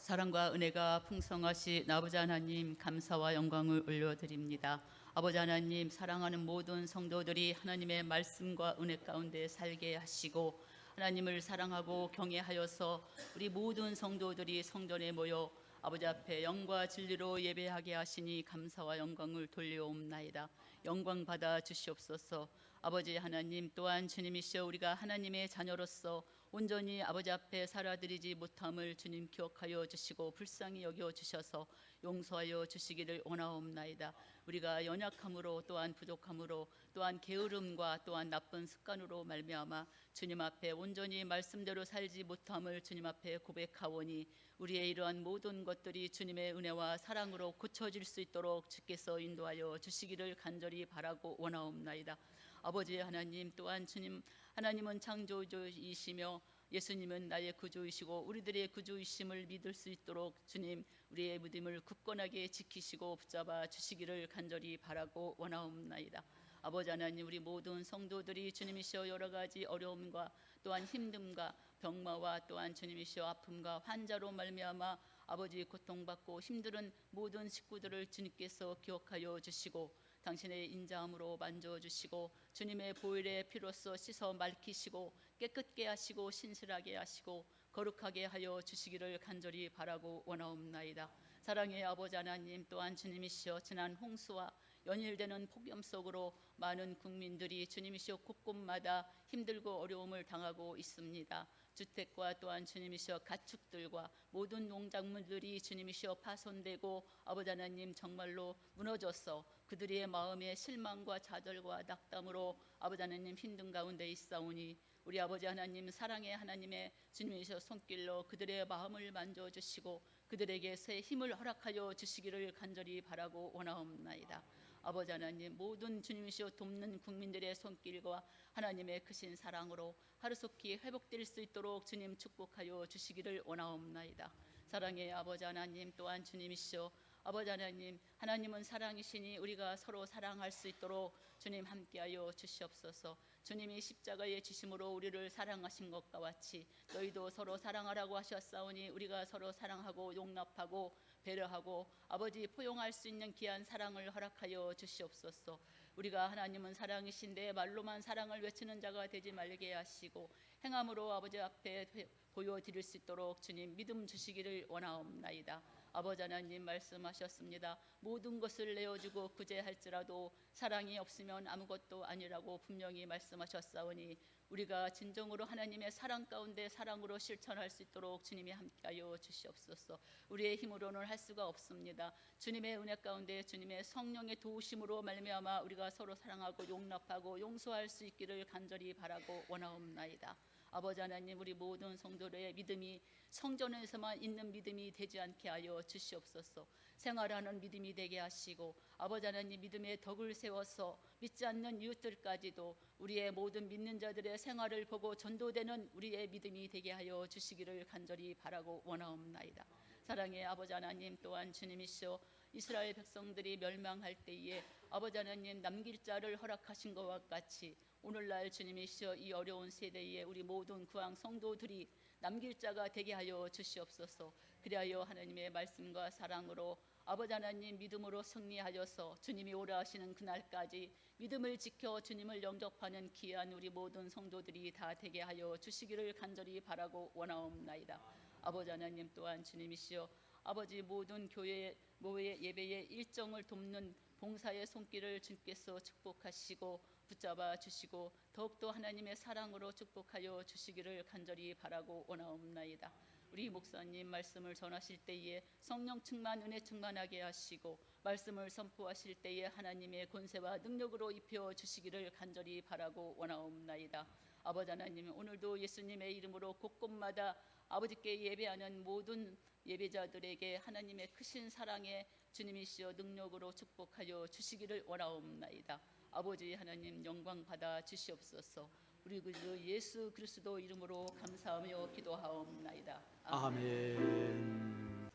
사랑과 은혜가 풍성하신 아버지 하나님, 감사와 영광을 올려드립니다. 아버지 하나님, 사랑하는 모든 성도들이 하나님의 말씀과 은혜 가운데 살게 하시고, 하나님을 사랑하고 경외하여서 우리 모든 성도들이 성전에 모여 아버지 앞에 영과 진리로 예배하게 하시니 감사와 영광을 돌려옵나이다. 영광 받아 주시옵소서. 아버지 하나님, 또한 주님이시여 우리가 하나님의 자녀로서 온전히 아버지 앞에 살아드리지 못함을 주님 기억하여 주시고 불쌍히 여겨 주셔서 용서하여 주시기를 원하옵나이다. 우리가 연약함으로, 또한 부족함으로, 또한 게으름과 또한 나쁜 습관으로 말미암아 주님 앞에 온전히 말씀대로 살지 못함을 주님 앞에 고백하오니, 우리의 이러한 모든 것들이 주님의 은혜와 사랑으로 고쳐질 수 있도록 주께서 인도하여 주시기를 간절히 바라고 원하옵나이다. 아버지 하나님, 또한 주님 하나님은 창조주이시며 예수님은 나의 구주이시고 우리들의 구주이심을 믿을 수 있도록 주님 우리의 믿음을 굳건하게 지키시고 붙잡아 주시기를 간절히 바라고 원하옵나이다. 아버지 하나님, 우리 모든 성도들이 주님이시여 여러 가지 어려움과 또한 힘듦과 병마와 또한 주님이시여 아픔과 환자로 말미암아 아버지 고통받고 힘든 모든 식구들을 주님께서 기억하여 주시고 당신의 인자함으로 만져주시고 주님의 보혈의 피로써 씻어 맑히시고 깨끗게 하시고 신실하게 하시고 거룩하게 하여 주시기를 간절히 바라고 원하옵나이다. 사랑의 아버지 하나님, 또한 주님이시여 지난 홍수와 연일되는 폭염 속으로 많은 국민들이 주님이시여 곳곳마다 힘들고 어려움을 당하고 있습니다. 주택과 또한 주님이시여 가축들과 모든 농작물들이 주님이시여 파손되고 아버지 하나님 정말로 무너져서 그들의 마음에 실망과 좌절과 낙담으로 아버지 하나님 힘든 가운데 있사오니, 우리 아버지 하나님 사랑의 하나님의 주님이시여 손길로 그들의 마음을 만져주시고 그들에게 새 힘을 허락하여 주시기를 간절히 바라고 원하옵나이다. 아버지 하나님, 모든 주님이시여 돕는 국민들의 손길과 하나님의 크신 사랑으로 하루속히 회복될 수 있도록 주님 축복하여 주시기를 원하옵나이다. 사랑의 아버지 하나님, 또한 주님이시여 아버지 하나님, 하나님은 사랑이시니 우리가 서로 사랑할 수 있도록 주님 함께하여 주시옵소서. 주님이 십자가의 지심으로 우리를 사랑하신 것과 같이 너희도 서로 사랑하라고 하셨사오니 우리가 서로 사랑하고 용납하고 배려하고 아버지 포용할 수 있는 귀한 사랑을 허락하여 주시옵소서. 우리가 하나님은 사랑이신데 말로만 사랑을 외치는 자가 되지 말게 하시고 행함으로 아버지 앞에 보여드릴 수 있도록 주님 믿음 주시기를 원하옵나이다. 아버지 하나님 말씀하셨습니다. 모든 것을 내어주고 구제할지라도 사랑이 없으면 아무것도 아니라고 분명히 말씀하셨사오니, 우리가 진정으로 하나님의 사랑 가운데 사랑으로 실천할 수 있도록 주님이 함께하여 주시옵소서. 우리의 힘으로는 할 수가 없습니다. 주님의 은혜 가운데 주님의 성령의 도우심으로 말미암아 우리가 서로 사랑하고 용납하고 용서할 수 있기를 간절히 바라고 원하옵나이다. 아버지 하나님, 우리 모든 성도들의 믿음이 성전에서만 있는 믿음이 되지 않게 하여 주시옵소서. 생활하는 믿음이 되게 하시고 아버지 하나님 믿음의 덕을 세워서 믿지 않는 이웃들까지도 우리의 모든 믿는 자들의 생활을 보고 전도되는 우리의 믿음이 되게 하여 주시기를 간절히 바라고 원하옵나이다. 사랑의 아버지 하나님, 또한 주님이시여 이스라엘 백성들이 멸망할 때에 아버지 하나님 남길 자를 허락하신 것과 같이 오늘날 주님이시여 이 어려운 세대에 우리 모든 구황 성도들이 남길 자가 되게 하여 주시옵소서. 그리하여 하나님의 말씀과 사랑으로 아버지 하나님 믿음으로 승리하여서 주님이 오라 하시는 그날까지 믿음을 지켜 주님을 영접하는 귀한 우리 모든 성도들이 다 되게 하여 주시기를 간절히 바라고 원하옵나이다. 아버지 하나님, 또한 주님이시여 아버지 모든 교회 모의 예배의 일정을 돕는 봉사의 손길을 주께서 축복하시고 붙잡아 주시고 더욱더 하나님의 사랑으로 축복하여 주시기를 간절히 바라고 원하옵나이다. 우리 목사님 말씀을 전하실 때에 성령 충만 은혜 충만하게 하시고 말씀을 선포하실 때에 하나님의 권세와 능력으로 입혀 주시기를 간절히 바라고 원하옵나이다. 아버지 하나님, 오늘도 예수님의 이름으로 곳곳마다 아버지께 예배하는 모든 예배자들에게 하나님의 크신 사랑의 주님이시여 능력으로 축복하여 주시기를 원하옵나이다. 아버지 하나님 영광 받아 주시옵소서. 우리 구주 예수 그리스도 이름으로 감사하며 기도하옵나이다. 아멘.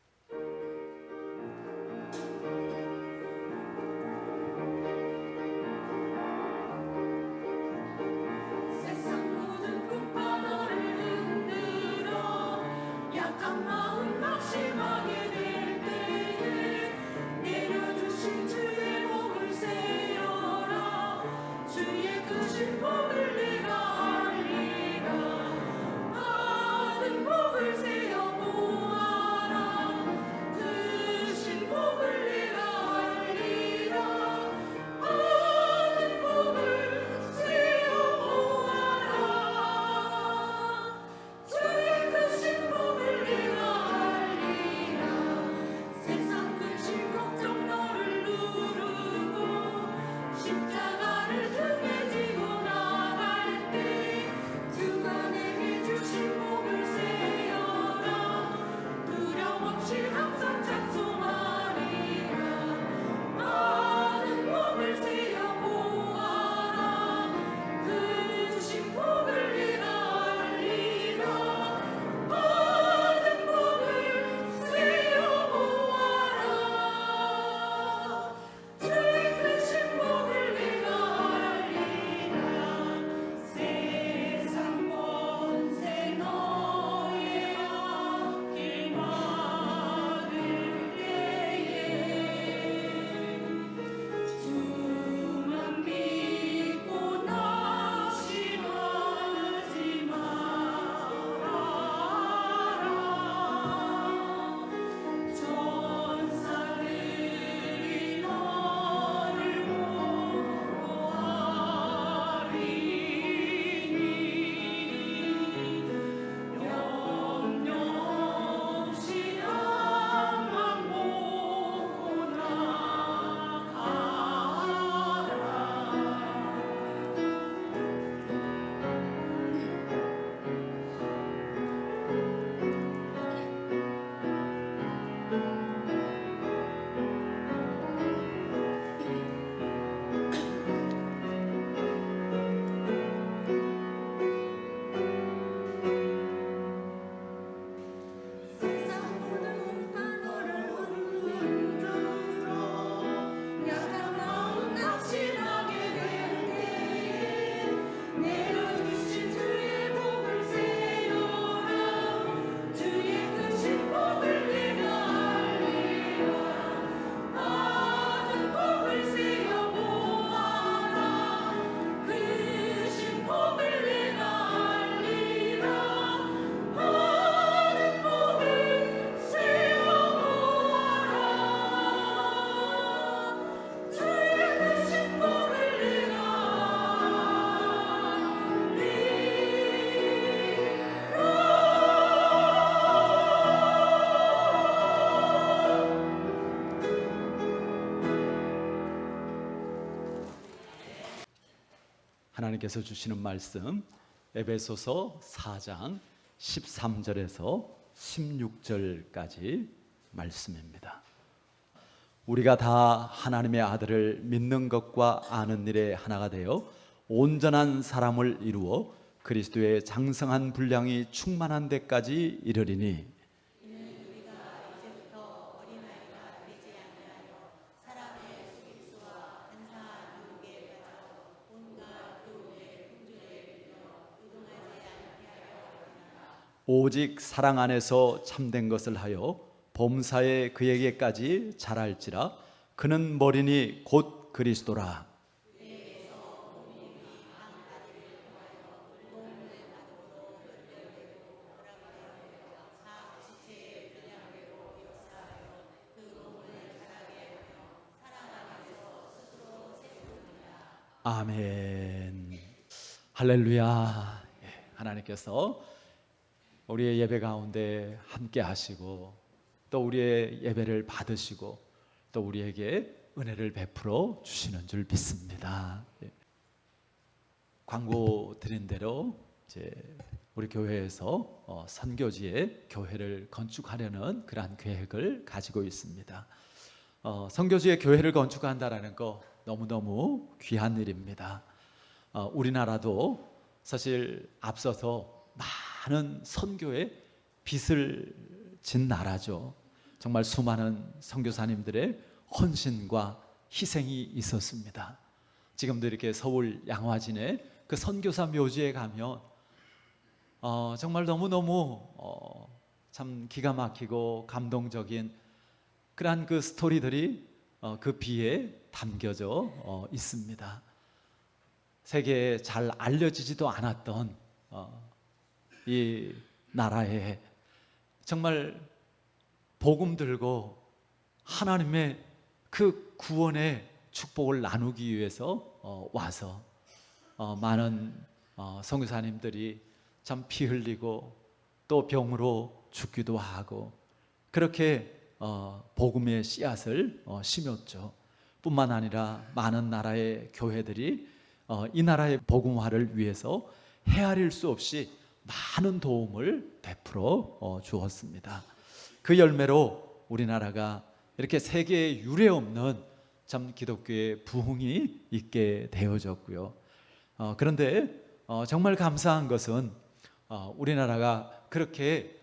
세상 모든 풍파 너를 흔들어 약한 마음 낙심하 하나님께서 주시는 말씀 에베소서 4장 13절에서 16절까지 말씀입니다. 우리가 다 하나님의 아들을 믿는 것과 아는 일에 하나가 되어 온전한 사람을 이루어 그리스도의 장성한 분량이 충만한 데까지 이르리니, 오직 사랑 안에서 참된 것을 하여 범사에 그에게까지 자랄지라. 그는 머리니 곧 그리스도라. 아멘. 할렐루야. 하나님께서 우리의 예배 가운데 함께 하시고 또 우리의 예배를 받으시고 또 우리에게 은혜를 베풀어 주시는 줄 믿습니다. 광고 드린 대로 이제 우리 교회에서 선교지에 교회를 건축하려는 그러한 계획을 가지고 있습니다. 선교지에 교회를 건축한다라는 거 너무너무 귀한 일입니다. 우리나라도 사실 앞서서 많은 선교에 빚을 진 나라죠. 정말 수많은 선교사님들의 헌신과 희생이 있었습니다. 지금도 이렇게 서울 양화진에 그 선교사 묘지에 가면 정말 너무너무 참 기가 막히고 감동적인 그러한 그 스토리들이 그 비에 담겨져 있습니다. 세계에 잘 알려지지도 않았던 이 나라에 정말 복음 들고 하나님의 그 구원의 축복을 나누기 위해서 와서 많은 선교사님들이 참 피 흘리고 또 병으로 죽기도 하고 그렇게 복음의 씨앗을 심었죠. 뿐만 아니라 많은 나라의 교회들이 이 나라의 복음화를 위해서 헤아릴 수 없이 많은 도움을 베풀어 주었습니다. 그 열매로 우리나라가 이렇게 세계에 유례없는 참 기독교의 부흥이 있게 되어졌고요. 그런데 정말 감사한 것은 우리나라가 그렇게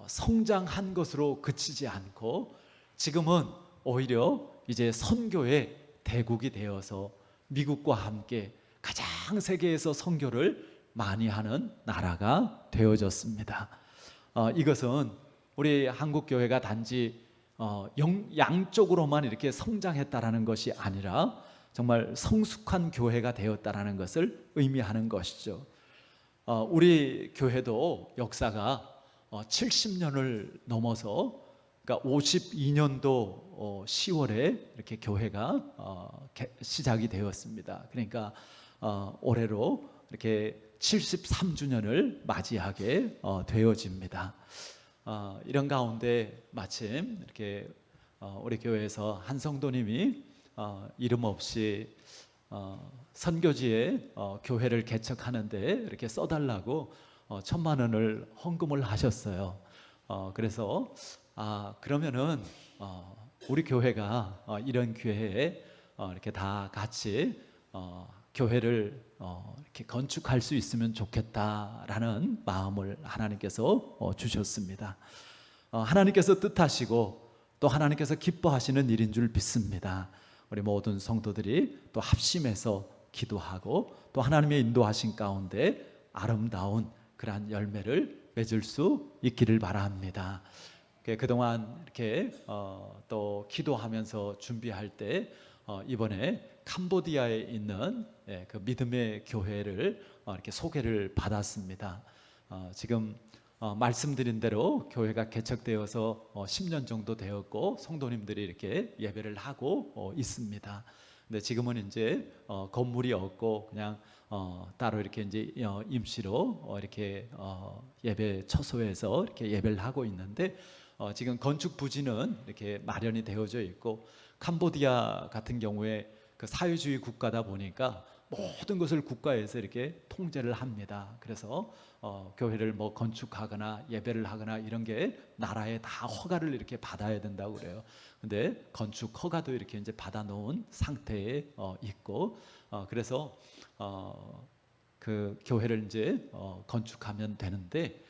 성장한 것으로 그치지 않고 지금은 오히려 이제 선교의 대국이 되어서 미국과 함께 가장 세계에서 선교를 많이 하는 나라가 되어졌습니다. 이것은 우리 한국 교회가 단지 양쪽으로만 이렇게 성장했다라는 것이 아니라 정말 성숙한 교회가 되었다라는 것을 의미하는 것이죠. 우리 교회도 역사가 70년을 넘어서 그러니까 52년도 10월에 이렇게 교회가 시작이 되었습니다. 그러니까 올해로 이렇게 73주년을 맞이하게 되어집니다. 이런 가운데 마침 이렇게 우리 교회에서 한 성도님이 이름 없이 선교지에 교회를 개척하는데 이렇게 써달라고 1,000만 원을 헌금을 하셨어요. 그래서 그러면은 우리 교회가 이런 기회에 이렇게 다 같이 교회를 이렇게 건축할 수 있으면 좋겠다라는 마음을 하나님께서 주셨습니다. 하나님께서 뜻하시고 또 하나님께서 기뻐하시는 일인 줄 믿습니다. 우리 모든 성도들이 또 합심해서 기도하고 또 하나님의 인도하신 가운데 아름다운 그러한 열매를 맺을 수 있기를 바랍니다. 그동안 이렇게 또 기도하면서 준비할 때 이번에 캄보디아에 있는 그 믿음의 교회를 이렇게 소개를 받았습니다. 지금 말씀드린 대로 교회가 개척되어서 10년 정도 되었고 성도님들이 이렇게 예배를 하고 있습니다. 근데 지금은 이제 건물이 없고 그냥 따로 이렇게 이제 임시로 이렇게 예배 처소에서 이렇게 예배를 하고 있는데 지금 건축 부지는 이렇게 마련이 되어져 있고 캄보디아 같은 경우에 그 사회주의 국가다 보니까 모든 것을 국가에서 이렇게 통제를 합니다. 그래서 교회를 뭐 건축하거나 예배를 하거나 이런 게 나라에 다 허가를 이렇게 받아야 된다고 그래요. 근데 건축 허가도 이렇게 이제 받아 놓은 상태에 있고, 그래서 그 교회를 이제 건축하면 되는데,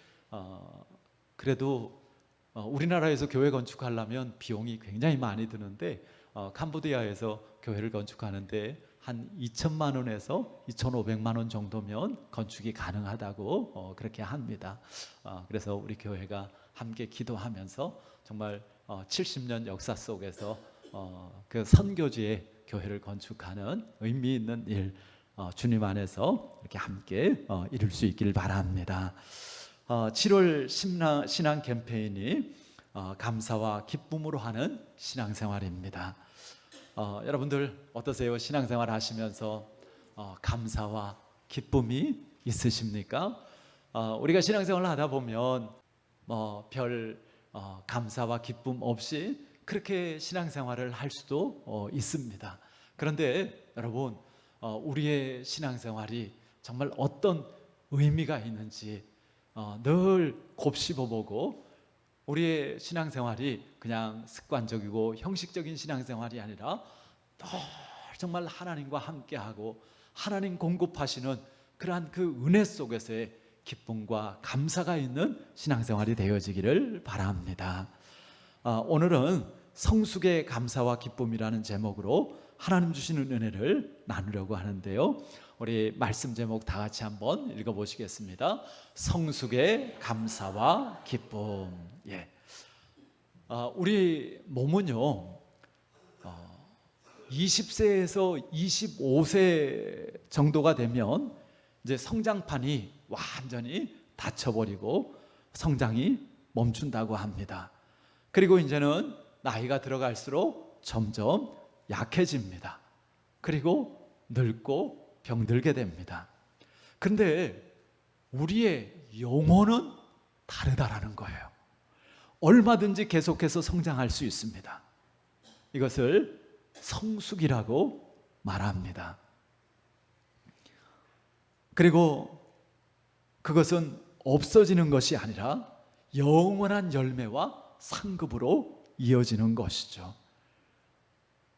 그래도 우리나라에서 교회 건축하려면 비용이 굉장히 많이 드는데, 캄보디아에서 교회를 건축하는데 한 2천만 원에서 2,500만 원 정도면 건축이 가능하다고 그렇게 합니다. 그래서 우리 교회가 함께 기도하면서 정말 70년 역사 속에서 그 선교지의 교회를 건축하는 의미 있는 일, 주님 안에서 이렇게 함께 이룰 수 있기를 바랍니다. 7월 신앙 캠페인이 감사와 기쁨으로 하는 신앙생활입니다. 여러분들 어떠세요? 신앙생활 하시면서 감사와 기쁨이 있으십니까? 우리가 신앙생활을 하다 보면 별 감사와 기쁨 없이 그렇게 신앙생활을 할 수도 있습니다. 그런데 여러분, 우리의 신앙생활이 정말 어떤 의미가 있는지 늘 곱씹어보고, 우리의 신앙생활이 그냥 습관적이고 형식적인 신앙생활이 아니라 늘 정말 하나님과 함께하고 하나님 공급하시는 그러한 그 은혜 속에서의 기쁨과 감사가 있는 신앙생활이 되어지기를 바랍니다. 오늘은 성숙의 감사와 기쁨이라는 제목으로 하나님 주시는 은혜를 나누려고 하는데요, 우리 말씀 제목 다 같이 한번 읽어보시겠습니다. 성숙의 감사와 기쁨. 우리 몸은요, 20세에서 25세 정도가 되면 이제 성장판이 완전히 닫혀버리고 성장이 멈춘다고 합니다. 그리고 이제는 나이가 들어갈수록 점점 약해집니다. 그리고 늙고 병들게 됩니다. 그런데 우리의 영혼은 다르다라는 거예요. 얼마든지 계속해서 성장할 수 있습니다. 이것을 성숙이라고 말합니다. 그리고 그것은 없어지는 것이 아니라 영원한 열매와 상급으로 이어지는 것이죠.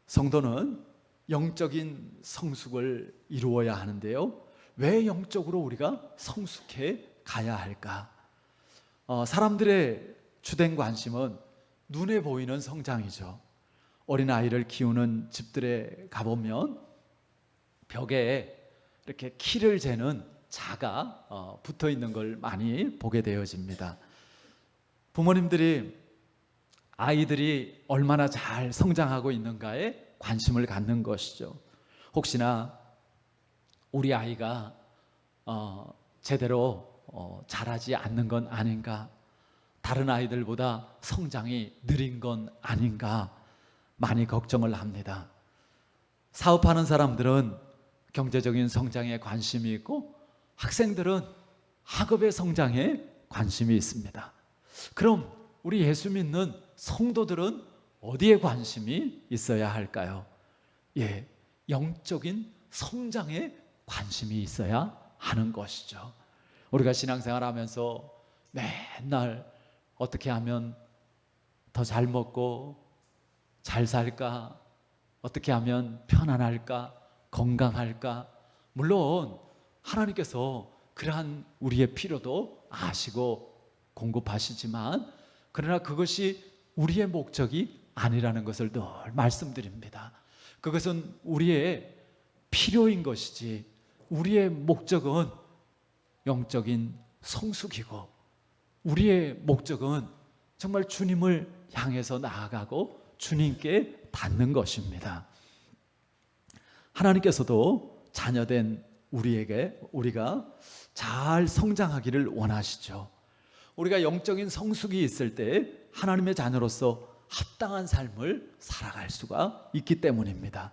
성도는 영적인 성숙을 이루어야 하는데요, 왜 영적으로 우리가 성숙해 가야 할까? 사람들의 주된 관심은 눈에 보이는 성장이죠. 어린아이를 키우는 집들에 가보면 벽에 이렇게 키를 재는 자가 붙어 있는 걸 많이 보게 되어집니다. 부모님들이 아이들이 얼마나 잘 성장하고 있는가에 관심을 갖는 것이죠. 혹시나 우리 아이가 제대로 자라지 않는 건 아닌가, 다른 아이들보다 성장이 느린 건 아닌가 많이 걱정을 합니다. 사업하는 사람들은 경제적인 성장에 관심이 있고, 학생들은 학업의 성장에 관심이 있습니다. 그럼 우리 예수 믿는 성도들은 어디에 관심이 있어야 할까요? 영적인 성장에 관심이 있어야 하는 것이죠. 우리가 신앙생활 하면서 맨날 어떻게 하면 더 잘 먹고 잘 살까? 어떻게 하면 편안할까? 건강할까? 물론 하나님께서 그러한 우리의 필요도 아시고 공급하시지만, 그러나 그것이 우리의 목적이 아니라는 것을 늘 말씀드립니다. 그것은 우리의 필요인 것이지, 우리의 목적은 영적인 성숙이고, 우리의 목적은 정말 주님을 향해서 나아가고 주님께 닿는 것입니다. 하나님께서도 자녀된 우리가 잘 성장하기를 원하시죠. 우리가 영적인 성숙이 있을 때 하나님의 자녀로서 합당한 삶을 살아갈 수가 있기 때문입니다.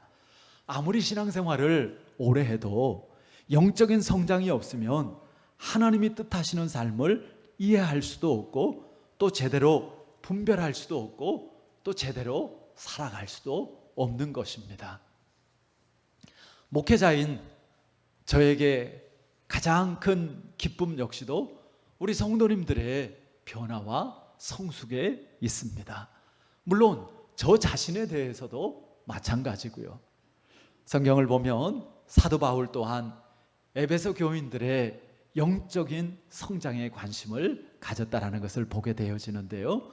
아무리 신앙생활을 오래 해도 영적인 성장이 없으면 하나님이 뜻하시는 삶을 이해할 수도 없고, 또 제대로 분별할 수도 없고, 또 제대로 살아갈 수도 없는 것입니다. 목회자인 저에게 가장 큰 기쁨 역시도 우리 성도님들의 변화와 성숙에 있습니다. 물론 저 자신에 대해서도 마찬가지고요. 성경을 보면 사도 바울 또한 에베소 교인들의 영적인 성장에 관심을 가졌다라는 것을 보게 되어지는데요.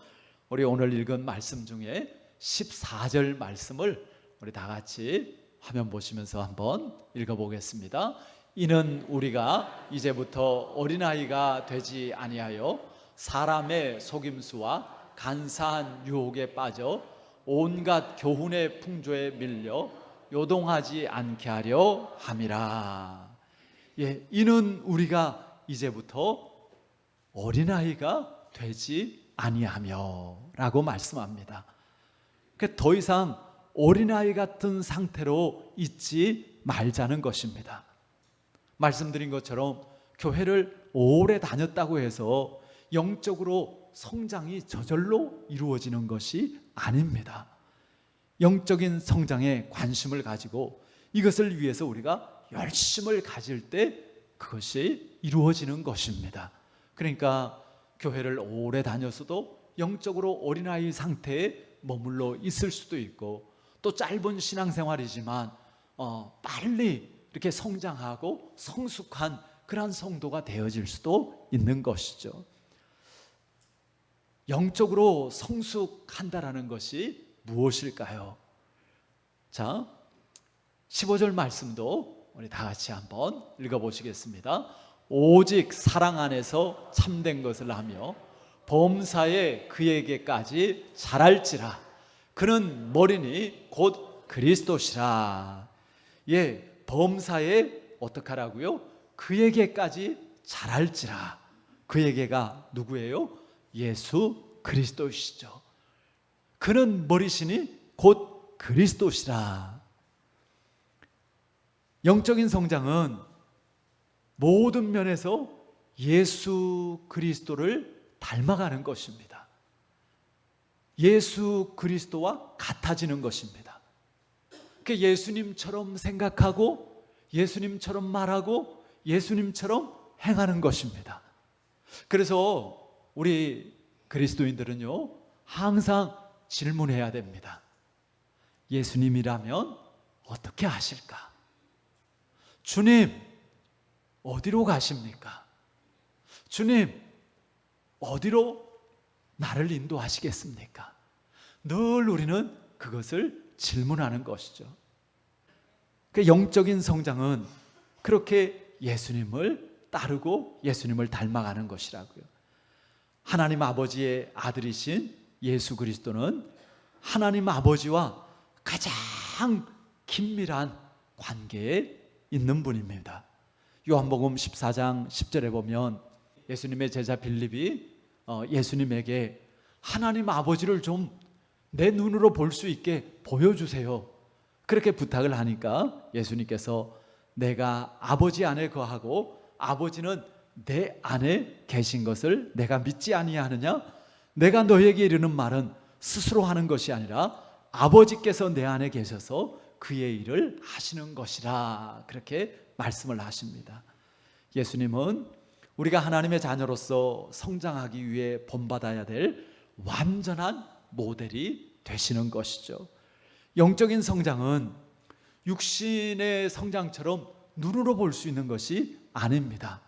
우리 오늘 읽은 말씀 중에 14절 말씀을 우리 다 같이 화면 보시면서 한번 읽어보겠습니다. 이는 우리가 이제부터 어린아이가 되지 아니하여 사람의 속임수와 간사한 유혹에 빠져 온갖 교훈의 풍조에 밀려 요동하지 않게 하려 함이라. 예, 이는 우리가 이제부터 어린아이가 되지 아니하며 라고 말씀합니다. 그러니까 더 이상 어린아이 같은 상태로 있지 말자는 것입니다. 말씀드린 것처럼 교회를 오래 다녔다고 해서 영적으로 성장이 저절로 이루어지는 것이 아닙니다. 영적인 성장에 관심을 가지고 이것을 위해서 우리가 열심을 가질 때 그것이 이루어지는 것입니다. 그러니까 교회를 오래 다녔어도 영적으로 어린아이 상태에 머물러 있을 수도 있고, 또 짧은 신앙생활이지만 빨리 이렇게 성장하고 성숙한 그러한 성도가 되어질 수도 있는 것이죠. 영적으로 성숙한다라는 것이 무엇일까요? 자, 15절 말씀도 우리 다 같이 한번 읽어보시겠습니다. 오직 사랑 안에서 참된 것을 하며 범사에 그에게까지 자랄지라. 그는 머리니 곧 그리스도시라. 예, 범사에 어떻게 하라고요? 그에게까지 자랄지라. 그에게가 누구예요? 예수 그리스도시죠. 그는 머리시니 곧 그리스도시라. 영적인 성장은 모든 면에서 예수 그리스도를 닮아가는 것입니다. 예수 그리스도와 같아지는 것입니다. 그 예수님처럼 생각하고 예수님처럼 말하고 예수님처럼 행하는 것입니다. 그래서 우리 그리스도인들은요, 항상 질문해야 됩니다. 예수님이라면 어떻게 하실까? 주님, 어디로 가십니까? 주님, 어디로 나를 인도하시겠습니까? 늘 우리는 그것을 질문하는 것이죠. 그 영적인 성장은 그렇게 예수님을 따르고 예수님을 닮아가는 것이라고요. 하나님 아버지의 아들이신 예수 그리스도는 하나님 아버지와 가장 긴밀한 관계에 있는 분입니다. 요한복음 14장 10절에 보면 예수님의 제자 빌립이 예수님에게 하나님 아버지를 좀 내 눈으로 볼 수 있게 보여주세요, 그렇게 부탁을 하니까 예수님께서 내가 아버지 안에 거하고 아버지는 내 안에 계신 것을 내가 믿지 아니하느냐? 내가 너에게 이르는 말은 스스로 하는 것이 아니라 아버지께서 내 안에 계셔서 그의 일을 하시는 것이라, 그렇게 말씀을 하십니다. 예수님은 우리가 하나님의 자녀로서 성장하기 위해 본받아야 될 완전한 모델이 되시는 것이죠. 영적인 성장은 육신의 성장처럼 눈으로 볼 수 있는 것이 아닙니다.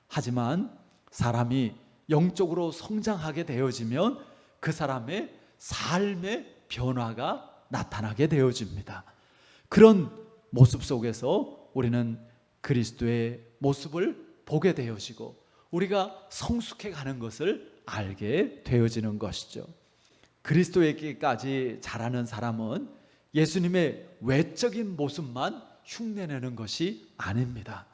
하지만 사람이 영적으로 성장하게 되어지면 그 사람의 삶의 변화가 나타나게 되어집니다. 그런 모습 속에서 우리는 그리스도의 모습을 보게 되어지고 우리가 성숙해 가는 것을 알게 되어지는 것이죠. 그리스도에게까지 자라는 사람은 예수님의 외적인 모습만 흉내내는 것이 아닙니다.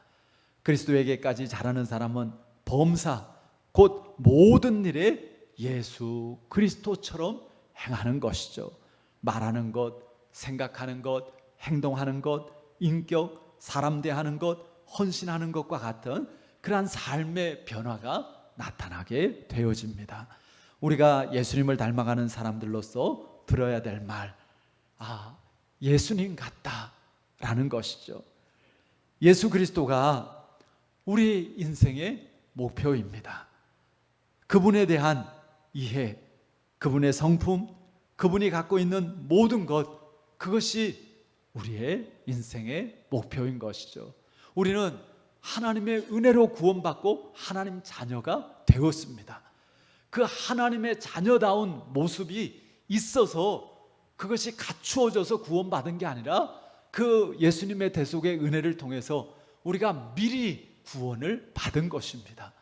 그리스도에게까지 자라는 사람은 범사, 곧 모든 일에 예수 그리스도처럼 행하는 것이죠. 말하는 것, 생각하는 것, 행동하는 것, 인격, 사람 대하는 것, 헌신하는 것과 같은 그러한 삶의 변화가 나타나게 되어집니다. 우리가 예수님을 닮아가는 사람들로서 들어야 될 말, 예수님 같다라는 것이죠. 예수 그리스도가 우리 인생의 목표입니다. 그분에 대한 이해, 그분의 성품, 그분이 갖고 있는 모든 것, 그것이 우리의 인생의 목표인 것이죠. 우리는 하나님의 은혜로 구원받고 하나님 자녀가 되었습니다. 그 하나님의 자녀다운 모습이 있어서 그것이 갖추어져서 구원받은 게 아니라 그 예수님의 대속의 은혜를 통해서 우리가 미리 구원을 받은 것입니다.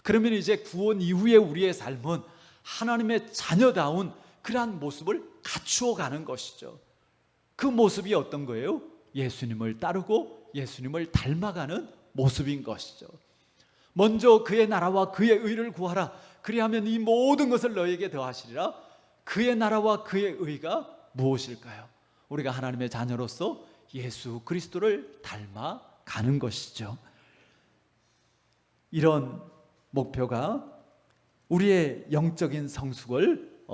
그러면 이제 구원 이후에 우리의 삶은 하나님의 자녀다운 그러한 모습을 갖추어 가는 것이죠. 그 모습이 어떤 거예요? 예수님을 따르고 예수님을 닮아가는 모습인 것이죠. 먼저 그의 나라와 그의 의를 구하라. 그리하면 이 모든 것을 너에게 더하시리라. 그의 나라와 그의 의가 무엇일까요? 우리가 하나님의 자녀로서 예수 그리스도를 닮아가는 것이죠. 이런 목표가 우리의 영적인 성숙을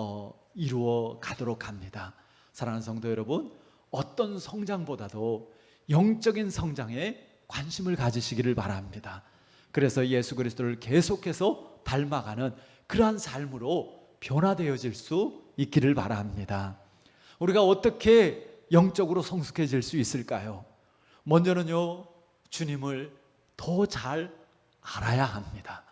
이루어 가도록 합니다. 사랑하는 성도 여러분, 어떤 성장보다도 영적인 성장에 관심을 가지시기를 바랍니다. 그래서 예수 그리스도를 계속해서 닮아가는 그러한 삶으로 변화되어질 수 있기를 바랍니다. 우리가 어떻게 영적으로 성숙해질 수 있을까요? 먼저는요, 주님을 더 잘 알아야 합니다.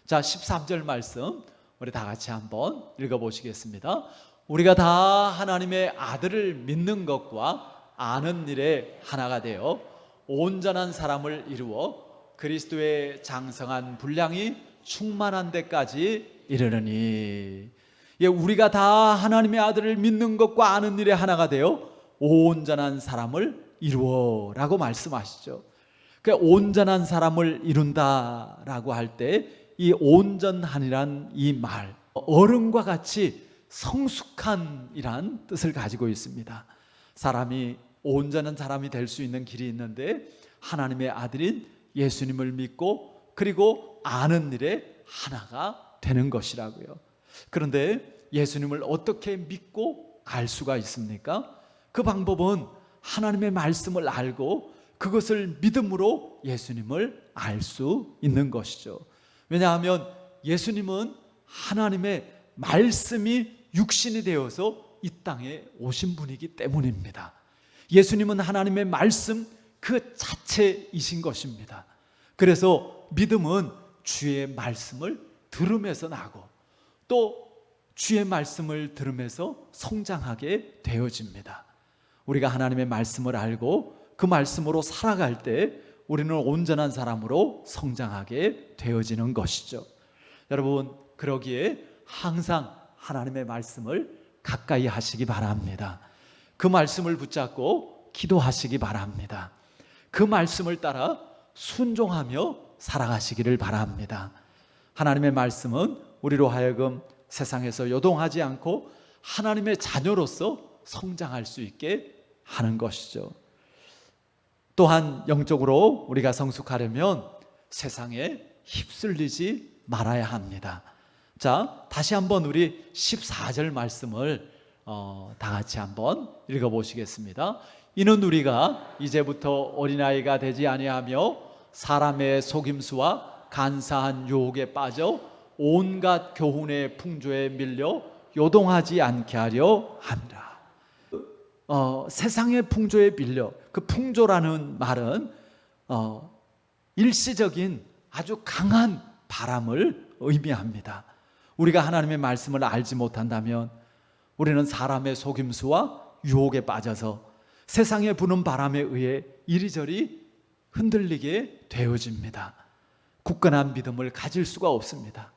자, 13절 말씀 우리 다 같이 한번 읽어보시겠습니다. 우리가 다 하나님의 아들을 믿는 것과 아는 일에 하나가 되어 온전한 사람을 이루어 그리스도의 장성한 분량이 충만한 데까지 이르느니. 예, 우리가 다 하나님의 아들을 믿는 것과 아는 일에 하나가 되어 온전한 사람을 이루어라고 말씀하시죠. 그 온전한 사람을 이룬다라고 할 때 이 온전한이란 이 말, 어른과 같이 성숙한이란 뜻을 가지고 있습니다. 사람이 온전한 사람이 될 수 있는 길이 있는데 하나님의 아들인 예수님을 믿고 그리고 아는 일에 하나가 되는 것이라고요. 그런데 예수님을 어떻게 믿고 알 수가 있습니까? 그 방법은 하나님의 말씀을 알고 그것을 믿음으로 예수님을 알 수 있는 것이죠. 왜냐하면 예수님은 하나님의 말씀이 육신이 되어서 이 땅에 오신 분이기 때문입니다. 예수님은 하나님의 말씀 그 자체이신 것입니다. 그래서 믿음은 주의 말씀을 들음에서 나고 또 주의 말씀을 들으면서 성장하게 되어집니다. 우리가 하나님의 말씀을 알고 그 말씀으로 살아갈 때 우리는 온전한 사람으로 성장하게 되어지는 것이죠. 여러분, 그러기에 항상 하나님의 말씀을 가까이 하시기 바랍니다. 그 말씀을 붙잡고 기도하시기 바랍니다. 그 말씀을 따라 순종하며 살아가시기를 바랍니다. 하나님의 말씀은 우리로 하여금 세상에서 요동하지 않고 하나님의 자녀로서 성장할 수 있게 하는 것이죠. 또한 영적으로 우리가 성숙하려면 세상에 휩쓸리지 말아야 합니다. 자, 다시 한번 우리 14절 말씀을 다 같이 한번 읽어보시겠습니다. 이는 우리가 이제부터 어린아이가 되지 아니하며 사람의 속임수와 간사한 유혹에 빠져 온갖 교훈의 풍조에 밀려 요동하지 않게 하려 합니다. 세상의 풍조에 밀려, 그 풍조라는 말은 일시적인 아주 강한 바람을 의미합니다. 우리가 하나님의 말씀을 알지 못한다면 우리는 사람의 속임수와 유혹에 빠져서 세상에 부는 바람에 의해 이리저리 흔들리게 되어집니다. 굳건한 믿음을 가질 수가 없습니다.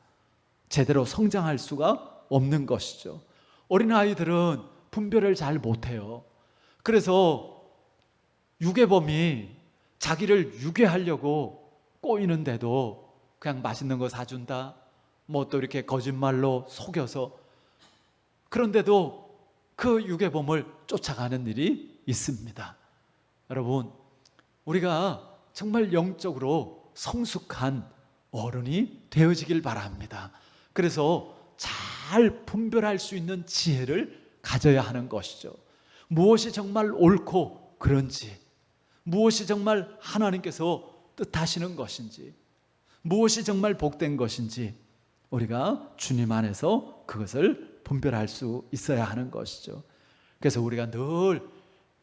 제대로 성장할 수가 없는 것이죠. 어린아이들은 분별을 잘 못해요. 그래서 유괴범이 자기를 유괴하려고 꼬이는데도 그냥 맛있는 거 사준다, 뭐 또 이렇게 거짓말로 속여서, 그런데도 그 유괴범을 쫓아가는 일이 있습니다. 여러분, 우리가 정말 영적으로 성숙한 어른이 되어지길 바랍니다. 그래서 잘 분별할 수 있는 지혜를 가져야 하는 것이죠. 무엇이 정말 옳고 그런지, 무엇이 정말 하나님께서 뜻하시는 것인지, 무엇이 정말 복된 것인지 우리가 주님 안에서 그것을 분별할 수 있어야 하는 것이죠. 그래서 우리가 늘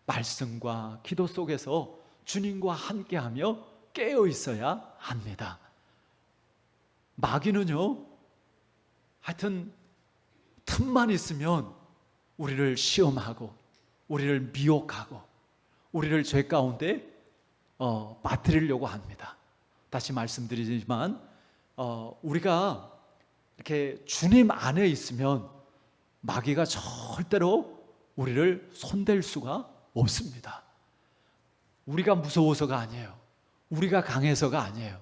말씀과 기도 속에서 주님과 함께하며 깨어 있어야 합니다. 마귀는요, 하여튼 틈만 있으면 우리를 시험하고 우리를 미혹하고 우리를 죄 가운데 빠뜨리려고 합니다. 다시 말씀드리지만 우리가 이렇게 주님 안에 있으면 마귀가 절대로 우리를 손댈 수가 없습니다. 우리가 무서워서가 아니에요. 우리가 강해서가 아니에요.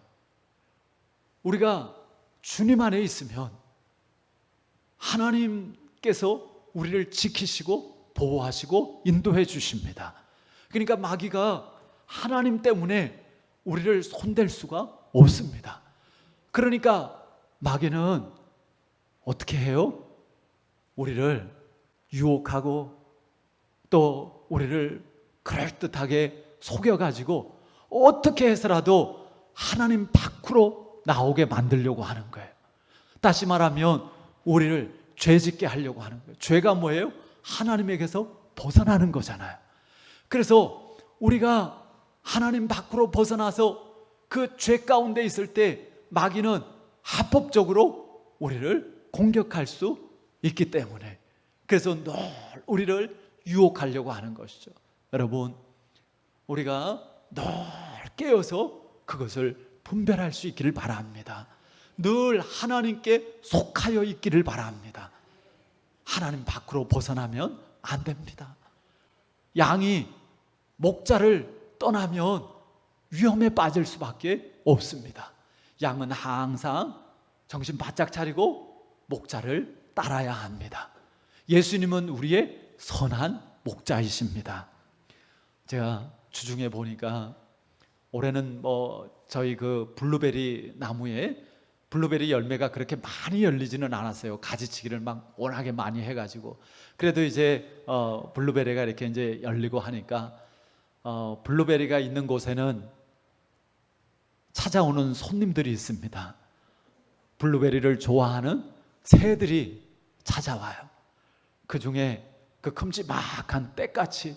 우리가 주님 안에 있으면 하나님께서 우리를 지키시고 보호하시고 인도해 주십니다. 그러니까 마귀가 하나님 때문에 우리를 손댈 수가 없습니다. 그러니까 마귀는 어떻게 해요? 우리를 유혹하고 또 우리를 그럴듯하게 속여가지고 어떻게 해서라도 하나님 밖으로 나오게 만들려고 하는 거예요. 다시 말하면 우리를 죄짓게 하려고 하는 거예요. 죄가 뭐예요? 하나님에게서 벗어나는 거잖아요. 그래서 우리가 하나님 밖으로 벗어나서 그 죄 가운데 있을 때 마귀는 합법적으로 우리를 공격할 수 있기 때문에, 그래서 늘 우리를 유혹하려고 하는 것이죠. 여러분, 우리가 늘 깨어서 그것을 분별할 수 있기를 바랍니다. 늘 하나님께 속하여 있기를 바랍니다. 하나님 밖으로 벗어나면 안 됩니다. 양이 목자를 떠나면 위험에 빠질 수밖에 없습니다. 양은 항상 정신 바짝 차리고 목자를 따라야 합니다. 예수님은 우리의 선한 목자이십니다. 제가 주중에 보니까 올해는 저희 그 블루베리 나무에 블루베리 열매가 그렇게 많이 열리지는 않았어요. 가지치기를 막 워낙에 많이 해가지고. 그래도 이제 블루베리가 이렇게 이제 열리고 하니까 블루베리가 있는 곳에는 찾아오는 손님들이 있습니다. 블루베리를 좋아하는 새들이 찾아와요. 그 중에 그 큼지막한 떼같이,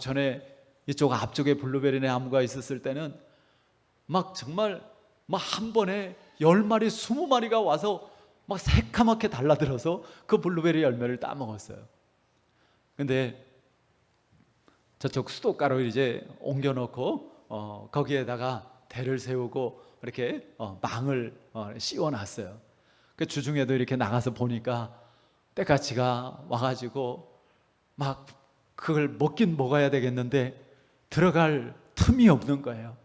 전에 이쪽 앞쪽에 블루베리 나무가 있었을 때는 막 정말 막 한 번에 10마리, 20마리가 와서 막 새카맣게 달라들어서 그 블루베리 열매를 따먹었어요. 근데 저쪽 수도가로 이제 옮겨놓고 거기에다가 대를 세우고 이렇게 망을 씌워놨어요. 그 주중에도 이렇게 나가서 보니까 때까치가 와가지고 막 그걸 먹긴 먹어야 되겠는데 들어갈 틈이 없는 거예요.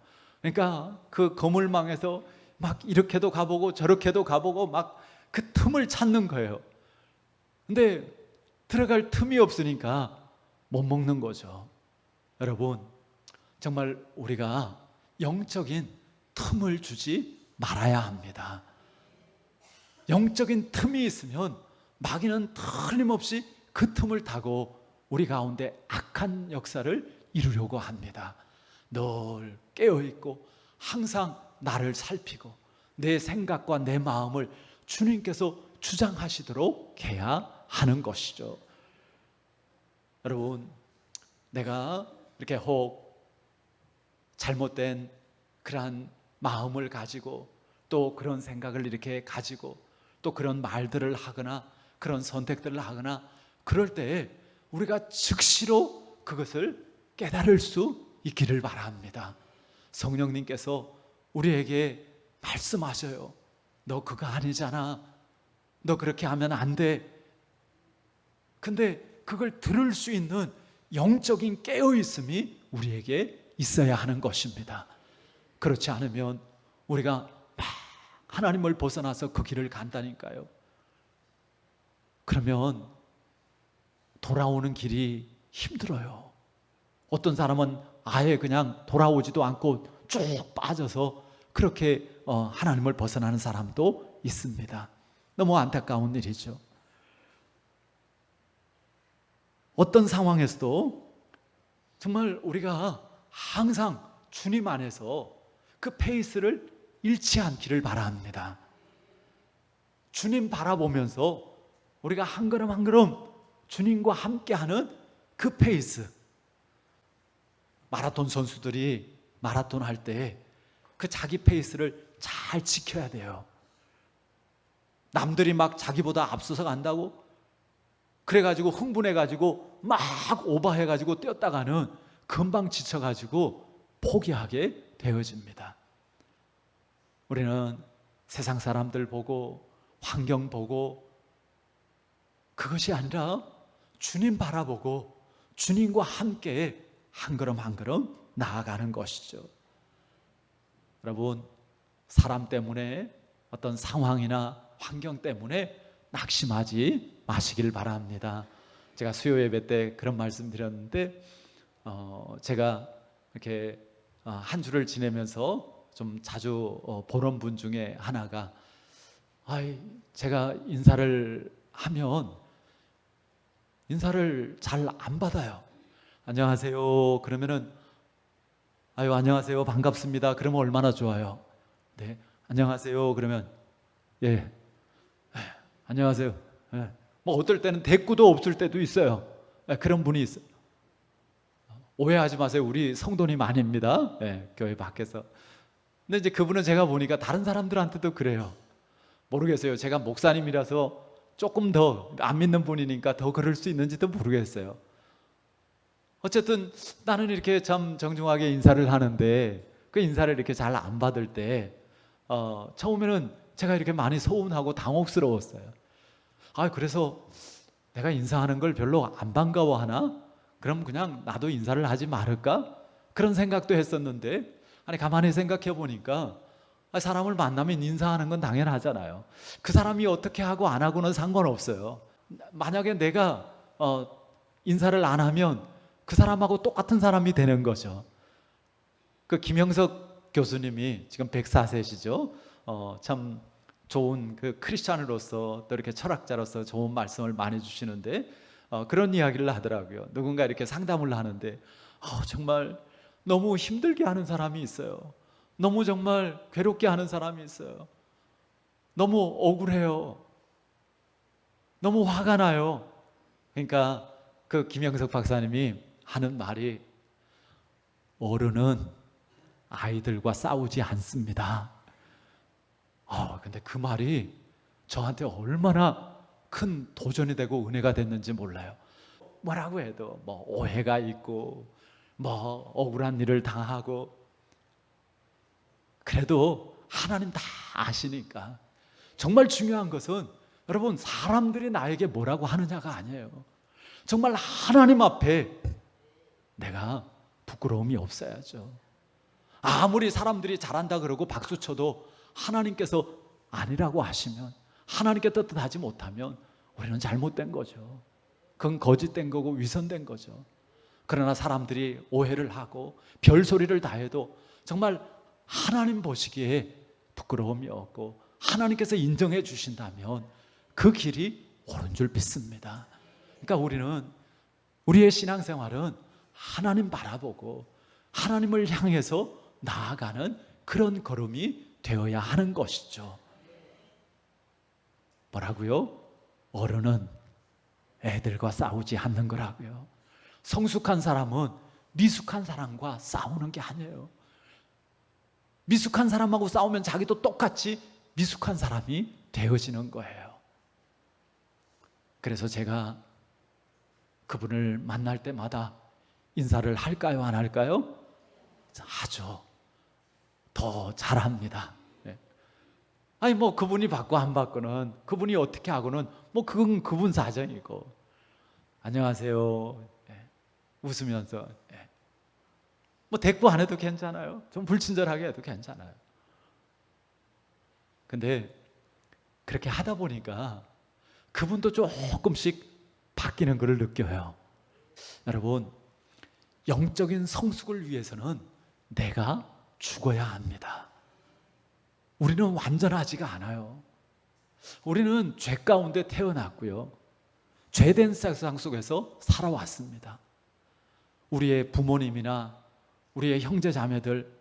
그러니까 그 거물망에서 막 이렇게도 가보고 저렇게도 가보고 막 그 틈을 찾는 거예요. 근데 들어갈 틈이 없으니까 못 먹는 거죠. 여러분, 정말 우리가 영적인 틈을 주지 말아야 합니다. 영적인 틈이 있으면 마귀는 틀림없이 그 틈을 타고 우리 가운데 악한 역사를 이루려고 합니다. 늘 깨어있고 항상 나를 살피고 내 생각과 내 마음을 주님께서 주장하시도록 해야 하는 것이죠. 여러분, 내가 이렇게 혹 잘못된 그러한 마음을 가지고 또 그런 생각을 이렇게 가지고 또 그런 말들을 하거나 그런 선택들을 하거나 그럴 때에 우리가 즉시로 그것을 깨달을 수 있기를 바랍니다. 성령님께서 우리에게 말씀하셔요. 너 그거 아니잖아. 너 그렇게 하면 안 돼. 근데 그걸 들을 수 있는 영적인 깨어있음이 우리에게 있어야 하는 것입니다. 그렇지 않으면 우리가 막 하나님을 벗어나서 그 길을 간다니까요. 그러면 돌아오는 길이 힘들어요. 어떤 사람은 아예 그냥 돌아오지도 않고 쭉 빠져서 그렇게 하나님을 벗어나는 사람도 있습니다. 너무 안타까운 일이죠. 어떤 상황에서도 정말 우리가 항상 주님 안에서 그 페이스를 잃지 않기를 바랍니다. 주님 바라보면서 우리가 한 걸음 한 걸음 주님과 함께하는 그 페이스. 마라톤 선수들이 마라톤 할 때 그 자기 페이스를 잘 지켜야 돼요. 남들이 막 자기보다 앞서서 간다고 그래가지고 흥분해가지고 막 오버해가지고 뛰었다가는 금방 지쳐가지고 포기하게 되어집니다. 우리는 세상 사람들 보고 환경 보고 그것이 아니라 주님 바라보고 주님과 함께 한 걸음 한 걸음 나아가는 것이죠. 여러분, 사람 때문에 어떤 상황이나 환경 때문에 낙심하지 마시길 바랍니다. 제가 수요 예배 때 그런 말씀 드렸는데 제가 이렇게 한 주를 지내면서 좀 자주 보는 분 중에 하나가 제가 인사를 하면 인사를 잘 안 받아요. 안녕하세요 그러면은 안녕하세요 반갑습니다 그러면 얼마나 좋아요. 네, 안녕하세요 그러면 예, 안녕하세요. 예. 뭐 어떨 때는 대꾸도 없을 때도 있어요. 그런 분이 있어요. 오해하지 마세요. 우리 성도님 아닙니다. 교회 밖에서. 근데 이제 그분은 제가 보니까 다른 사람들한테도 그래요. 모르겠어요. 제가 목사님이라서 조금 더 안 믿는 분이니까 더 그럴 수 있는지도 모르겠어요. 어쨌든 나는 이렇게 참 정중하게 인사를 하는데 그 인사를 이렇게 잘 안 받을 때 처음에는 제가 이렇게 많이 서운하고 당혹스러웠어요. 그래서 내가 인사하는 걸 별로 안 반가워하나? 그럼 그냥 나도 인사를 하지 말을까? 그런 생각도 했었는데 가만히 생각해 보니까 사람을 만나면 인사하는 건 당연하잖아요. 그 사람이 어떻게 하고 안 하고는 상관없어요. 만약에 내가 인사를 안 하면 그 사람하고 똑같은 사람이 되는 거죠. 그 김영석 교수님이 지금 104세시죠. 참 좋은 그 크리스찬으로서 또 이렇게 철학자로서 좋은 말씀을 많이 주시는데 그런 이야기를 하더라고요. 누군가 이렇게 상담을 하는데 정말 너무 힘들게 하는 사람이 있어요. 너무 정말 괴롭게 하는 사람이 있어요. 너무 억울해요. 너무 화가 나요. 그러니까 그 김영석 박사님이 하는 말이 어른은 아이들과 싸우지 않습니다. 근데 그 말이 저한테 얼마나 큰 도전이 되고 은혜가 됐는지 몰라요. 뭐라고 해도 뭐 오해가 있고 뭐 억울한 일을 당하고 그래도 하나님 다 아시니까 정말 중요한 것은 여러분 사람들이 나에게 뭐라고 하느냐가 아니에요. 정말 하나님 앞에 내가 부끄러움이 없어야죠. 아무리 사람들이 잘한다 그러고 박수 쳐도 하나님께서 아니라고 하시면 하나님께 뜻하지 못하면 우리는 잘못된 거죠. 그건 거짓된 거고 위선된 거죠. 그러나 사람들이 오해를 하고 별소리를 다 해도 정말 하나님 보시기에 부끄러움이 없고 하나님께서 인정해 주신다면 그 길이 옳은 줄 믿습니다. 그러니까 우리는 우리의 신앙생활은 하나님 바라보고 하나님을 향해서 나아가는 그런 걸음이 되어야 하는 것이죠. 뭐라고요? 어른은 애들과 싸우지 않는 거라고요. 성숙한 사람은 미숙한 사람과 싸우는 게 아니에요. 미숙한 사람하고 싸우면 자기도 똑같이 미숙한 사람이 되어지는 거예요. 그래서 제가 그분을 만날 때마다 인사를 할까요? 안 할까요? 하죠. 더 잘합니다. 뭐 그분이 받고 안 받고는 그분이 어떻게 하고는 뭐 그건 그분 사정이고 안녕하세요 웃으면서 뭐 대꾸 안 해도 괜찮아요. 좀 불친절하게 해도 괜찮아요. 근데 그렇게 하다 보니까 그분도 조금씩 바뀌는 것을 느껴요. 여러분, 영적인 성숙을 위해서는 내가 죽어야 합니다. 우리는 완전하지가 않아요. 우리는 죄 가운데 태어났고요. 죄된 세상 속에서 살아왔습니다. 우리의 부모님이나 우리의 형제 자매들,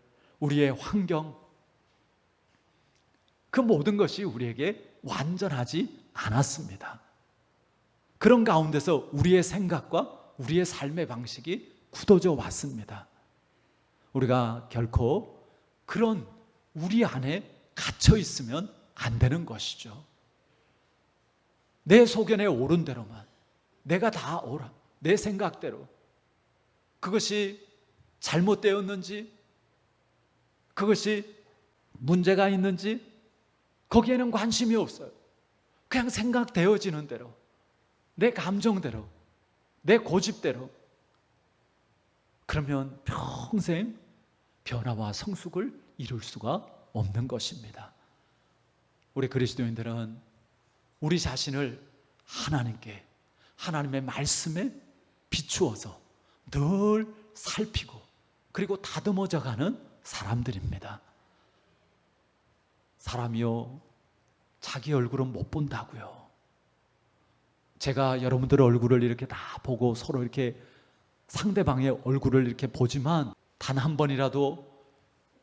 우리의 환경, 그 모든 것이 우리에게 완전하지 않았습니다. 그런 가운데서 우리의 생각과 우리의 삶의 방식이 굳어져 왔습니다. 우리가 결코 그런 우리 안에 갇혀 있으면 안 되는 것이죠. 내 소견에 옳은 대로만, 내가 다 옳아, 내 생각대로, 그것이 잘못되었는지, 그것이 문제가 있는지 거기에는 관심이 없어요. 그냥 생각되어지는 대로, 내 감정대로, 내 고집대로, 그러면 평생 변화와 성숙을 이룰 수가 없는 것입니다. 우리 그리스도인들은 우리 자신을 하나님께, 하나님의 말씀에 비추어서 늘 살피고 그리고 다듬어져 가는 사람들입니다. 사람이요, 자기 얼굴은 못 본다고요. 제가 여러분들 얼굴을 이렇게 다 보고 서로 이렇게 상대방의 얼굴을 이렇게 보지만 단 한 번이라도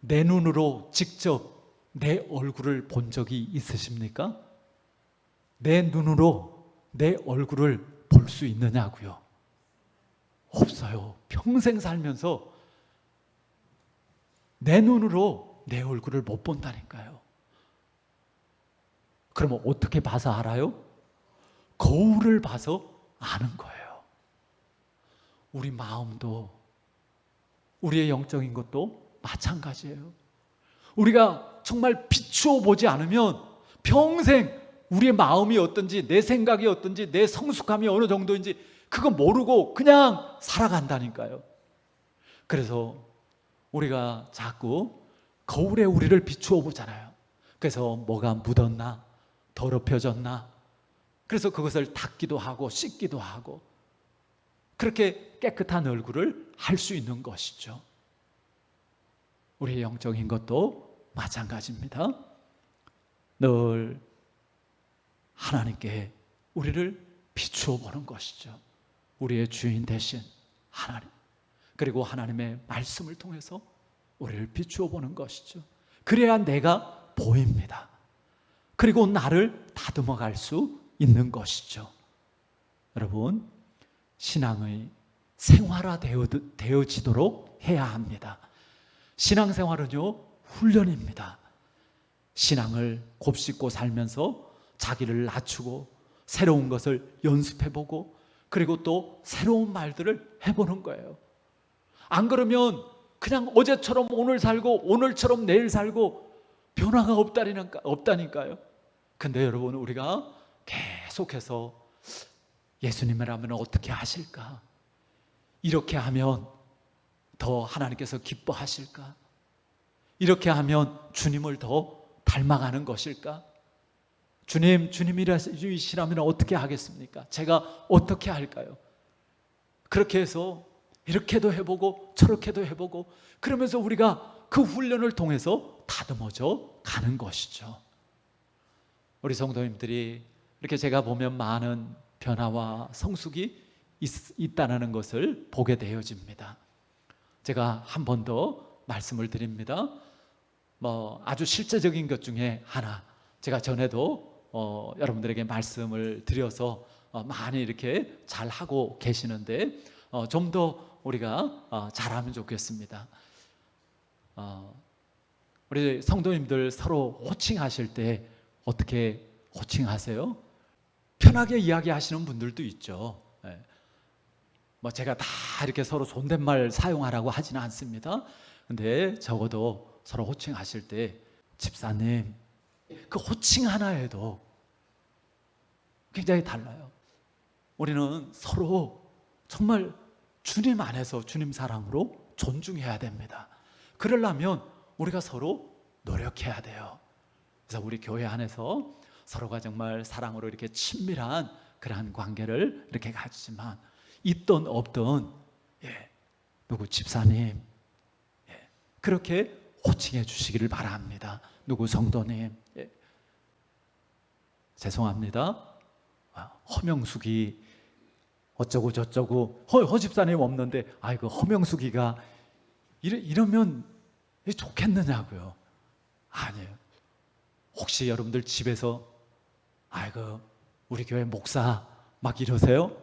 내 눈으로 직접 내 얼굴을 본 적이 있으십니까? 내 눈으로 내 얼굴을 볼 수 있느냐고요? 없어요. 평생 살면서 내 눈으로 내 얼굴을 못 본다니까요. 그러면 어떻게 봐서 알아요? 거울을 봐서 아는 거예요. 우리 마음도, 우리의 영적인 것도 마찬가지예요. 우리가 정말 비추어 보지 않으면 평생 우리의 마음이 어떤지, 내 생각이 어떤지, 내 성숙함이 어느 정도인지 그거 모르고 그냥 살아간다니까요. 그래서 우리가 자꾸 거울에 우리를 비추어 보잖아요. 그래서 뭐가 묻었나, 더럽혀졌나, 그래서 그것을 닦기도 하고 씻기도 하고 그렇게 깨끗한 얼굴을 할 수 있는 것이죠. 우리의 영적인 것도 마찬가지입니다. 늘 하나님께 우리를 비추어 보는 것이죠. 우리의 주인 대신 하나님, 그리고 하나님의 말씀을 통해서 우리를 비추어 보는 것이죠. 그래야 내가 보입니다. 그리고 나를 다듬어 갈 수 있는 것이죠. 여러분, 신앙의 생활화 되어지도록 해야 합니다. 신앙생활은요, 훈련입니다. 신앙을 곱씹고 살면서 자기를 낮추고 새로운 것을 연습해보고 그리고 또 새로운 말들을 해보는 거예요. 안 그러면 그냥 어제처럼 오늘 살고 오늘처럼 내일 살고 변화가 없다니까요. 근데 여러분, 우리가 계속해서 예수님이라면 어떻게 하실까? 이렇게 하면 더 하나님께서 기뻐하실까? 이렇게 하면 주님을 더 닮아가는 것일까? 주님이시라면 어떻게 하겠습니까? 제가 어떻게 할까요? 그렇게 해서 이렇게도 해보고 저렇게도 해보고 그러면서 우리가 그 훈련을 통해서 다듬어져 가는 것이죠. 우리 성도님들이 이렇게 제가 보면 많은 변화와 성숙이 있다는 것을 보게 되어집니다. 제가 한 번 더 말씀을 드립니다. 아주 실제적인 것 중에 하나, 제가 전에도 여러분들에게 말씀을 드려서 많이 이렇게 잘 하고 계시는데 좀 더 우리가 잘하면 좋겠습니다. 우리 성도님들 서로 호칭하실 때 어떻게 호칭하세요? 편하게 이야기하시는 분들도 있죠. 제가 다 이렇게 서로 존댓말 사용하라고 하지는 않습니다. 근데 적어도 서로 호칭하실 때 집사님, 그 호칭 하나에도 굉장히 달라요. 우리는 서로 정말 주님 안에서 주님 사랑으로 존중해야 됩니다. 그러려면 우리가 서로 노력해야 돼요. 그래서 우리 교회 안에서 서로가 정말 사랑으로 이렇게 친밀한 그러한 관계를 이렇게 가지지만 있던 없던 누구 집사님 그렇게 호칭해 주시기를 바랍니다. 누구 성도님 죄송합니다. 허명숙이 어쩌고 저쩌고 허 집사님 없는데 아이고 허명숙이가 이러면 좋겠느냐고요. 아니에요. 혹시 여러분들 집에서 아이고 우리 교회 목사 막 이러세요?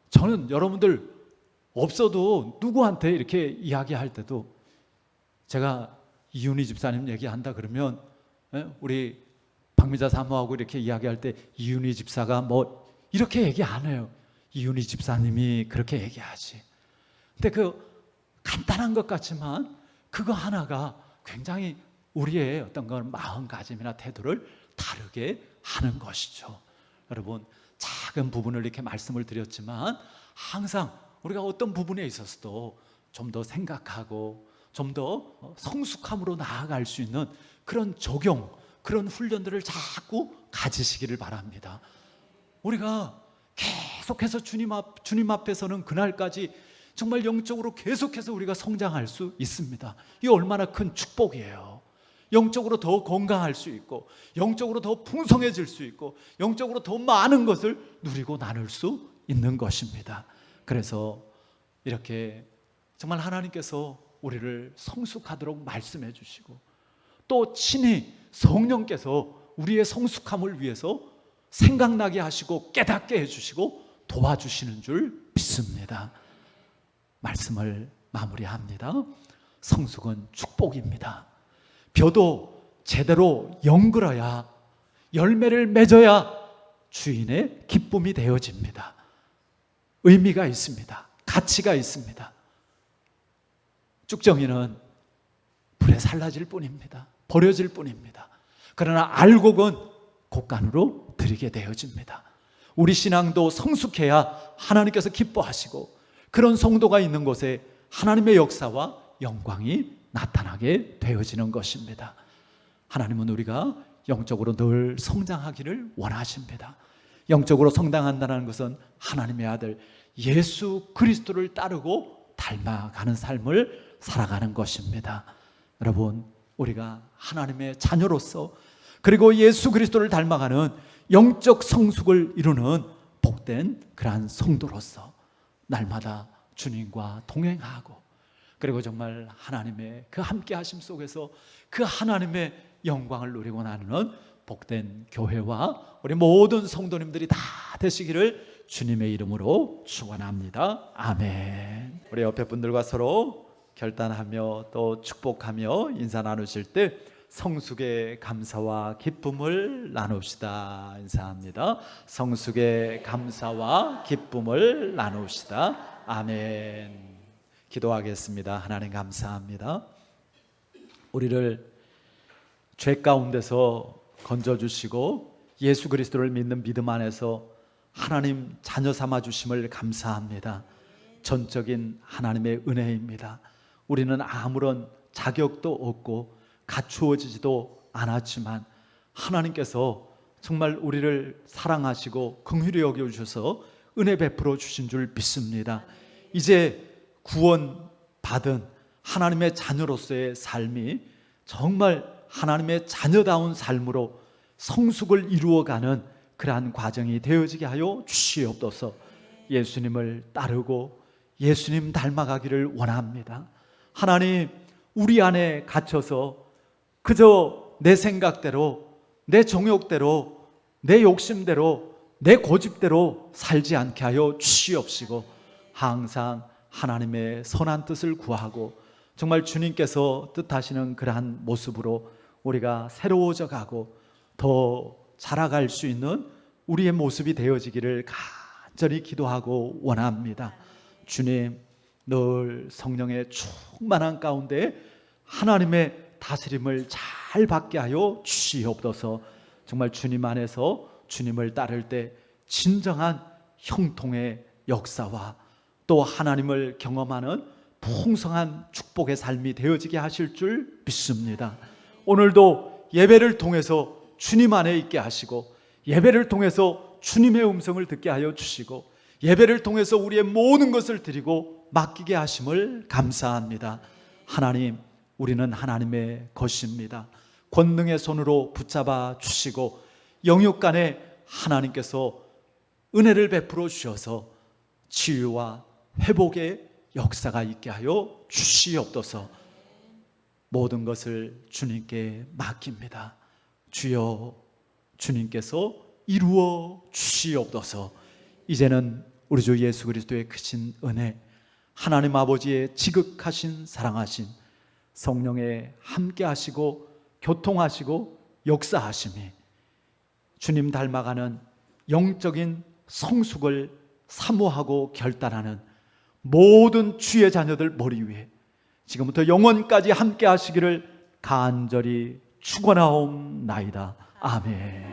저는 여러분들 없어도 누구한테 이렇게 이야기할 때도 제가 이윤희 집사님 얘기한다 그러면 우리 박미자 사모하고 이렇게 이야기할 때 이윤희 집사가 뭐 이렇게 얘기 안 해요. 이윤희 집사님이 그렇게 얘기하지. 근데 그 간단한 것 같지만 그거 하나가 굉장히 우리의 어떤 건 마음가짐이나 태도를 다르게 하는 것이죠. 여러분 작은 부분을 이렇게 말씀을 드렸지만 항상 우리가 어떤 부분에 있어서도 좀 더 생각하고 좀 더 성숙함으로 나아갈 수 있는 그런 적용, 그런 훈련들을 자꾸 가지시기를 바랍니다. 우리가 계속해서 주님 앞에서는 그날까지 정말 영적으로 계속해서 우리가 성장할 수 있습니다. 이게 얼마나 큰 축복이에요. 영적으로 더 건강할 수 있고 영적으로 더 풍성해질 수 있고 영적으로 더 많은 것을 누리고 나눌 수 있는 것입니다. 그래서 이렇게 정말 하나님께서 우리를 성숙하도록 말씀해 주시고 또 친히 성령께서 우리의 성숙함을 위해서 생각나게 하시고 깨닫게 해주시고 도와주시는 줄 믿습니다. 말씀을 마무리합니다. 성숙은 축복입니다. 벼도 제대로 연글어야 열매를 맺어야 주인의 기쁨이 되어집니다. 의미가 있습니다. 가치가 있습니다. 쭉정이는 불에 살라질 뿐입니다. 버려질 뿐입니다. 그러나 알곡은 곡간으로 들이게 되어집니다. 우리 신앙도 성숙해야 하나님께서 기뻐하시고 그런 성도가 있는 곳에 하나님의 역사와 영광이 나타나게 되어지는 것입니다. 하나님은 우리가 영적으로 늘 성장하기를 원하십니다. 영적으로 성장한다는 것은 하나님의 아들 예수 그리스도를 따르고 닮아가는 삶을 살아가는 것입니다. 여러분 우리가 하나님의 자녀로서 그리고 예수 그리스도를 닮아가는 영적 성숙을 이루는 복된 그러한 성도로서 날마다 주님과 동행하고 그리고 정말 하나님의 그 함께 하심 속에서 그 하나님의 영광을 누리고 나누는 복된 교회와 우리 모든 성도님들이 다 되시기를 주님의 이름으로 축원합니다. 아멘. 우리 옆에 분들과 서로 결단하며 또 축복하며 인사 나누실 때 성숙의 감사와 기쁨을 나눕시다. 인사합니다. 성숙의 감사와 기쁨을 나눕시다. 아멘. 기도하겠습니다. 하나님 감사합니다. 우리를 죄 가운데서 건져주시고 예수 그리스도를 믿는 믿음 안에서 하나님 자녀 삼아 주심을 감사합니다. 전적인 하나님의 은혜입니다. 우리는 아무런 자격도 없고 갖추어지지도 않았지만 하나님께서 정말 우리를 사랑하시고 긍휼히 여겨주셔서 은혜 베풀어 주신 줄 믿습니다. 이제 구원받은 하나님의 자녀로서의 삶이 정말 하나님의 자녀다운 삶으로 성숙을 이루어가는 그러한 과정이 되어지게 하여 주시옵소서. 예수님을 따르고 예수님 닮아가기를 원합니다. 하나님 우리 안에 갇혀서 그저 내 생각대로 내 정욕대로 내 욕심대로 내 고집대로 살지 않게 하여 주시옵시고 항상 하나님의 선한 뜻을 구하고 정말 주님께서 뜻하시는 그러한 모습으로 우리가 새로워져 가고 더 자라갈 수 있는 우리의 모습이 되어지기를 간절히 기도하고 원합니다. 주님 늘 성령의 충만한 가운데 하나님의 다스림을 잘 받게 하여 주시옵소서. 정말 주님 안에서 주님을 따를 때 진정한 형통의 역사와 또 하나님을 경험하는 풍성한 축복의 삶이 되어지게 하실 줄 믿습니다. 오늘도 예배를 통해서 주님 안에 있게 하시고 예배를 통해서 주님의 음성을 듣게 하여 주시고 예배를 통해서 우리의 모든 것을 드리고 맡기게 하심을 감사합니다. 하나님 우리는 하나님의 것입니다. 권능의 손으로 붙잡아 주시고 영육간에 하나님께서 은혜를 베풀어 주셔서 치유와 회복의 역사가 있게 하여 주시옵소서. 모든 것을 주님께 맡깁니다. 주여, 주님께서 이루어 주시옵소서. 이제는 우리 주 예수 그리스도의 크신 은혜, 하나님 아버지의 지극하신 사랑하신 성령의 함께 하시고 교통하시고 역사하심이 주님 닮아가는 영적인 성숙을 사모하고 결단하는 모든 주의 자녀들 머리 위에 지금부터 영원까지 함께 하시기를 간절히 축원하옵나이다. 아멘.